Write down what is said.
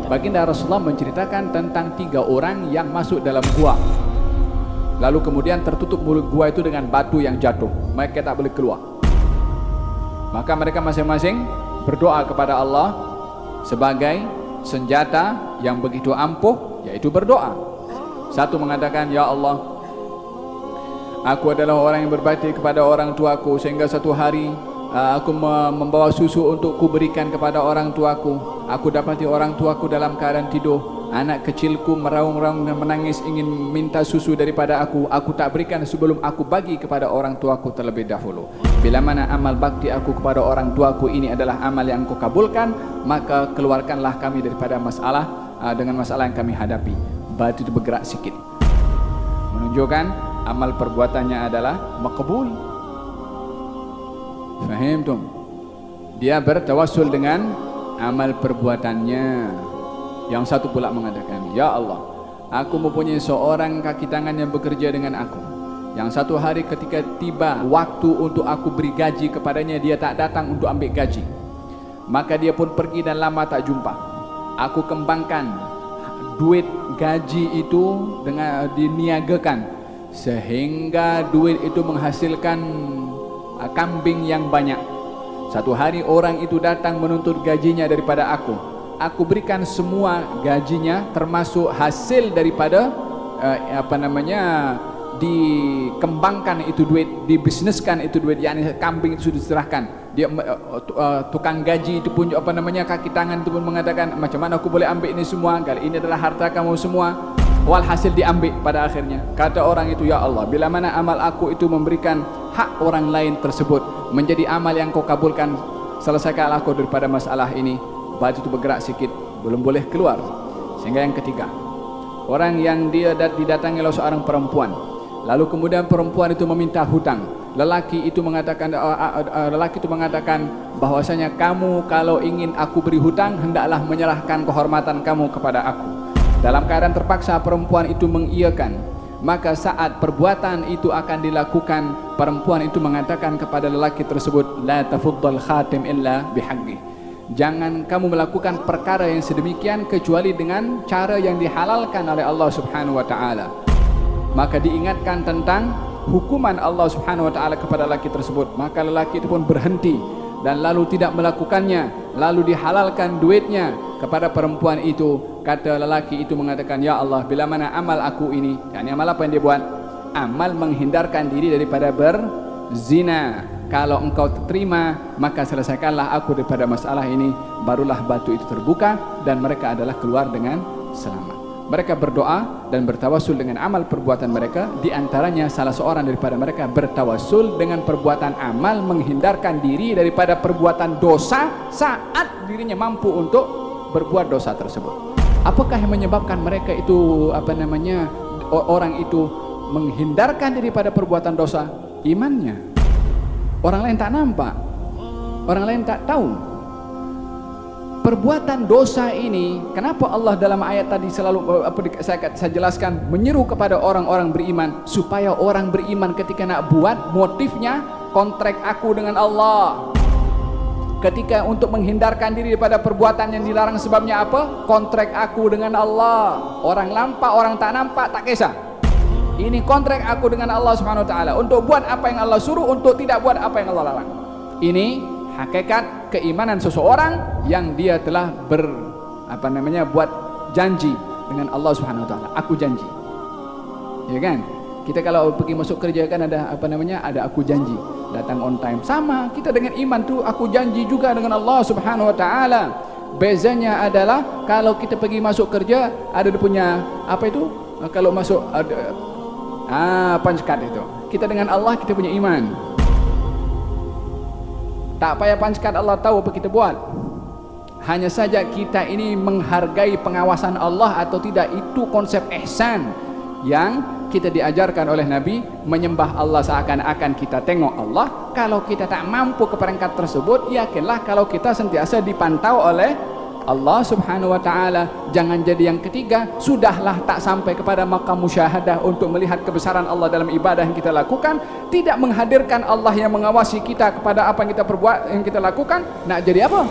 Baginda Rasulullah menceritakan tentang 3 orang yang masuk dalam gua, lalu kemudian tertutup mulut gua itu dengan batu yang jatuh, mereka tak boleh keluar. Maka mereka masing-masing berdoa kepada Allah sebagai senjata yang begitu ampuh, yaitu berdoa. Satu mengatakan, ya Allah, aku adalah orang yang berbakti kepada orang tuaku, sehingga satu hari aku membawa susu untuk kuberikan kepada orang tuaku. Aku dapati orang tuaku dalam keadaan tidur. Anak kecilku meraung-raung dan menangis ingin minta susu daripada aku. Aku tak berikan sebelum aku bagi kepada orang tuaku terlebih dahulu. Bila mana amal bakti aku kepada orang tuaku ini adalah amal yang Engkau kabulkan, maka keluarkanlah kami daripada masalah dengan masalah yang kami hadapi. Batu itu bergerak sikit, menunjukkan amal perbuatannya adalah maqbul. Faham tum? Dia bertawassul dengan amal perbuatannya. Yang satu pula mengatakan, ya Allah, aku mempunyai seorang kaki tangan yang bekerja dengan aku, yang satu hari ketika tiba waktu untuk aku beri gaji kepadanya, dia tak datang untuk ambil gaji. Maka dia pun pergi dan lama tak jumpa. Aku kembangkan duit gaji itu dengan diniagakan, sehingga duit itu menghasilkan kambing yang banyak. Satu hari orang itu datang menuntut gajinya daripada aku. Aku berikan semua gajinya, termasuk hasil daripada dikembangkan itu duit, dibisniskan itu duit, yakni kambing itu sudah diserahkan. Dia tukang gaji itu pun kaki tangan itu pun mengatakan, macam mana aku boleh ambil ini semua? Kali ini adalah harta kamu semua. Walhasil diambil pada akhirnya. Kata orang itu, ya Allah, bila mana amal aku itu memberikan hak orang lain tersebut menjadi amal yang Kau kabulkan, selesaikanlah Kau daripada masalah ini. Batu itu bergerak sikit, belum boleh keluar. Sehingga yang ketiga, orang yang dia didatangi oleh seorang perempuan, lalu kemudian perempuan itu meminta hutang. Lelaki itu mengatakan bahwasanya kamu kalau ingin aku beri hutang, hendaklah menyerahkan kehormatan kamu kepada aku. Dalam keadaan terpaksa perempuan itu mengiyakan. Maka saat perbuatan itu akan dilakukan, perempuan itu mengatakan kepada lelaki tersebut, la tafuddal khatim illa bihaqqi. Jangan kamu melakukan perkara yang sedemikian kecuali dengan cara yang dihalalkan oleh Allah Subhanahu wa taala. Maka diingatkan tentang hukuman Allah Subhanahu wa taala kepada lelaki tersebut. Maka lelaki itu pun berhenti dan lalu tidak melakukannya, lalu dihalalkan duitnya kepada perempuan itu. Kata lelaki itu mengatakan, ya Allah, bila mana amal aku ini, yakni amal apa yang dia buat? Amal menghindarkan diri daripada berzina. Kalau Engkau terima, maka selesaikanlah aku daripada masalah ini. Barulah batu itu terbuka dan mereka adalah keluar dengan selamat. Mereka berdoa dan bertawassul dengan amal perbuatan mereka. Di antaranya salah seorang daripada mereka bertawassul dengan perbuatan amal menghindarkan diri daripada perbuatan dosa saat dirinya mampu untuk berbuat dosa tersebut. Apakah yang menyebabkan mereka itu orang itu menghindarkan diri pada perbuatan dosa? Imannya. Orang lain tak nampak, orang lain tak tahu. Perbuatan dosa ini, kenapa Allah dalam ayat tadi selalu saya jelaskan, menyeru kepada orang-orang beriman, supaya orang beriman ketika nak buat, motifnya kontrak aku dengan Allah. Ketika untuk menghindarkan diri daripada perbuatan yang dilarang, sebabnya apa? Kontrak aku dengan Allah. Orang nampak, orang tak nampak, tak kisah. Ini kontrak aku dengan Allah Subhanahu wa taala, untuk buat apa yang Allah suruh, untuk tidak buat apa yang Allah larang. Ini hakikat keimanan seseorang yang dia telah buat janji dengan Allah Subhanahu wa taala. Aku janji. Ya kan? Kita kalau pergi masuk kerja kan ada ada aku janji, datang on time. Sama kita dengan iman tu, aku janji juga dengan Allah Subhanahu wa taala. Bezanya adalah kalau kita pergi masuk kerja ada dia punya kalau masuk ada punch card itu. Kita dengan Allah kita punya iman. Tak payah punch card, Allah tahu apa kita buat. Hanya saja kita ini menghargai pengawasan Allah atau tidak, itu konsep ihsan yang kita diajarkan oleh Nabi, menyembah Allah seakan-akan kita tengok Allah. Kalau kita tak mampu ke peringkat tersebut, yakinlah kalau kita sentiasa dipantau oleh Allah Subhanahu wa taala. Jangan jadi yang ketiga, sudahlah tak sampai kepada maqam musyahadah untuk melihat kebesaran Allah dalam ibadah yang kita lakukan, tidak menghadirkan Allah yang mengawasi kita kepada apa yang kita perbuat, yang kita lakukan. Nak jadi apa?